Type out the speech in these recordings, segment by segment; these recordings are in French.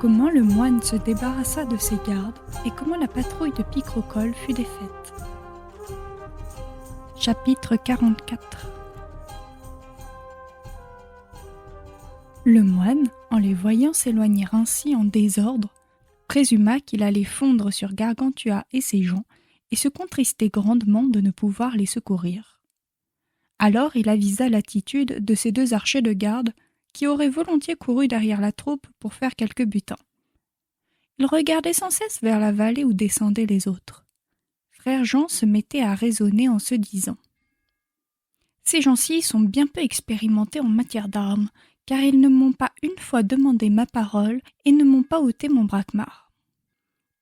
Comment le moine se débarrassa de ses gardes et comment la patrouille de Picrocole fut défaite. Chapitre 44. Le moine, en les voyant s'éloigner ainsi en désordre, présuma qu'il allait fondre sur Gargantua et ses gens et se contristait grandement de ne pouvoir les secourir. Alors il avisa l'attitude de ces deux archers de garde qui auraient volontiers couru derrière la troupe pour faire quelque butin. Ils regardaient sans cesse vers la vallée où descendaient les autres. Frère Jean se mettait à raisonner en se disant « Ces gens-ci sont bien peu expérimentés en matière d'armes, car ils ne m'ont pas une fois demandé ma parole et ne m'ont pas ôté mon braquemar. »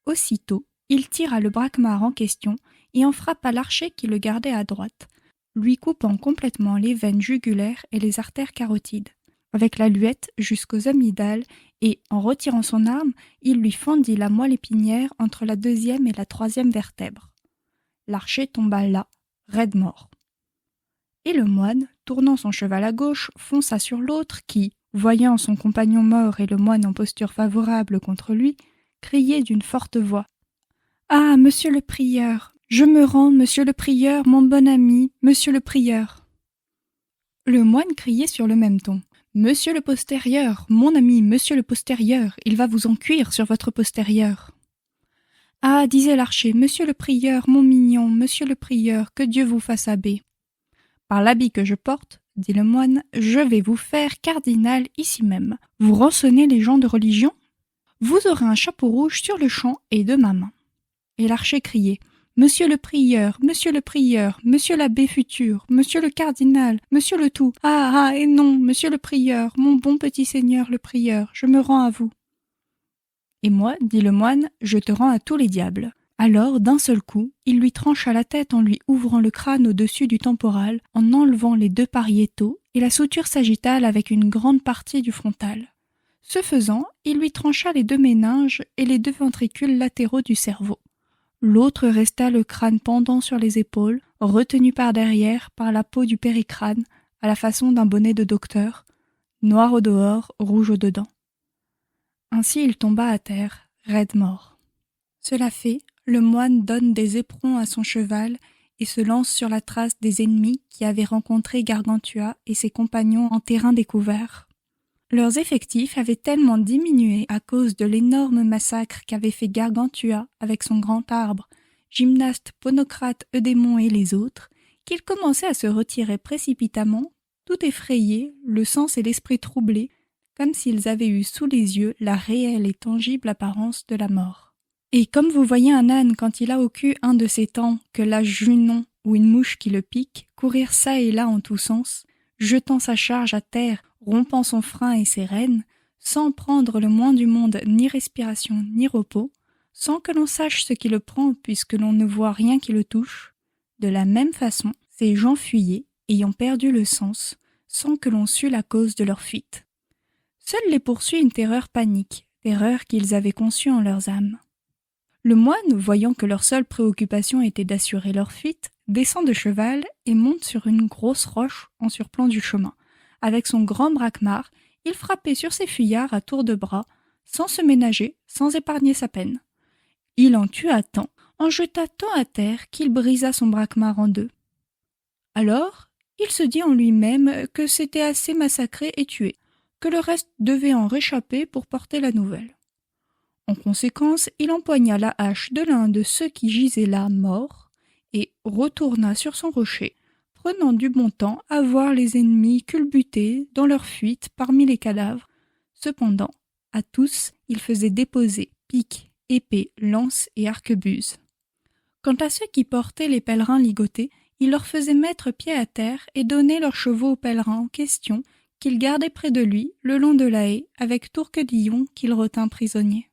Aussitôt, il tira le braquemar en question et en frappa l'archer qui le gardait à droite, lui coupant complètement les veines jugulaires et les artères carotides, avec la luette jusqu'aux amygdales, et, en retirant son arme, il lui fendit la moelle épinière entre la deuxième et la troisième vertèbre. L'archer tomba là, raide mort. Et le moine, tournant son cheval à gauche, fonça sur l'autre qui, voyant son compagnon mort et le moine en posture favorable contre lui, criait d'une forte voix « Ah, monsieur le prieur, je me rends, monsieur le prieur, mon bon ami, monsieur le prieur !» Le moine criait sur le même ton « Monsieur le postérieur, mon ami, monsieur le postérieur, il va vous en cuire sur votre postérieur. » « Ah, disait l'archer, monsieur le prieur, mon mignon, monsieur le prieur, que Dieu vous fasse abbé. » « Par l'habit que je porte, dit le moine, je vais vous faire cardinal ici même. Vous rançonnez les gens de religion? Vous aurez un chapeau rouge sur le champ et de ma main. » Et l'archer criait « Monsieur le prieur, monsieur l'abbé futur, monsieur le cardinal, monsieur le tout, ah, et non, monsieur le prieur, mon bon petit seigneur le prieur, je me rends à vous. » « Et moi, dit le moine, je te rends à tous les diables. » Alors, d'un seul coup, il lui trancha la tête en lui ouvrant le crâne au-dessus du temporal, en enlevant les deux pariétaux et la suture sagittale avec une grande partie du frontal. Ce faisant, il lui trancha les deux méninges et les deux ventricules latéraux du cerveau. L'autre resta le crâne pendant sur les épaules, retenu par derrière par la peau du péricrâne, à la façon d'un bonnet de docteur, noir au dehors, rouge au dedans. Ainsi il tomba à terre, raide mort. Cela fait, le moine donne des éperons à son cheval et se lance sur la trace des ennemis qui avaient rencontré Gargantua et ses compagnons en terrain découvert. Leurs effectifs avaient tellement diminué à cause de l'énorme massacre qu'avait fait Gargantua avec son grand arbre, Gymnaste, Ponocrate, Eudémon et les autres, qu'ils commençaient à se retirer précipitamment, tout effrayés, le sens et l'esprit troublés, comme s'ils avaient eu sous les yeux la réelle et tangible apparence de la mort. Et comme vous voyez un âne quand il a au cul un de ces temps que la junon ou une mouche qui le pique, courir çà et là en tous sens, jetant sa charge à terre, rompant son frein et ses rênes, sans prendre le moins du monde ni respiration ni repos, sans que l'on sache ce qui le prend puisque l'on ne voit rien qui le touche, de la même façon, ces gens fuyaient, ayant perdu le sens, sans que l'on sût la cause de leur fuite. Seule les poursuit une terreur panique, terreur qu'ils avaient conçue en leurs âmes. Le moine, voyant que leur seule préoccupation était d'assurer leur fuite, descend de cheval et monte sur une grosse roche en surplomb du chemin. Avec son grand braquemar, il frappait sur ses fuyards à tour de bras, sans se ménager, sans épargner sa peine. Il en tua tant, en jeta tant à terre qu'il brisa son braquemar en deux. Alors, il se dit en lui-même que c'était assez massacré et tué, que le reste devait en réchapper pour porter la nouvelle. En conséquence, il empoigna la hache de l'un de ceux qui gisaient là morts et retourna sur son rocher, prenant du bon temps à voir les ennemis culbutés dans leur fuite parmi les cadavres. Cependant, à tous, il faisait déposer piques, épées, lances et arquebuses. Quant à ceux qui portaient les pèlerins ligotés, il leur faisait mettre pied à terre et donner leurs chevaux aux pèlerins en question, qu'il gardait près de lui, le long de la haie, avec Tourquedillon qu'il retint prisonnier.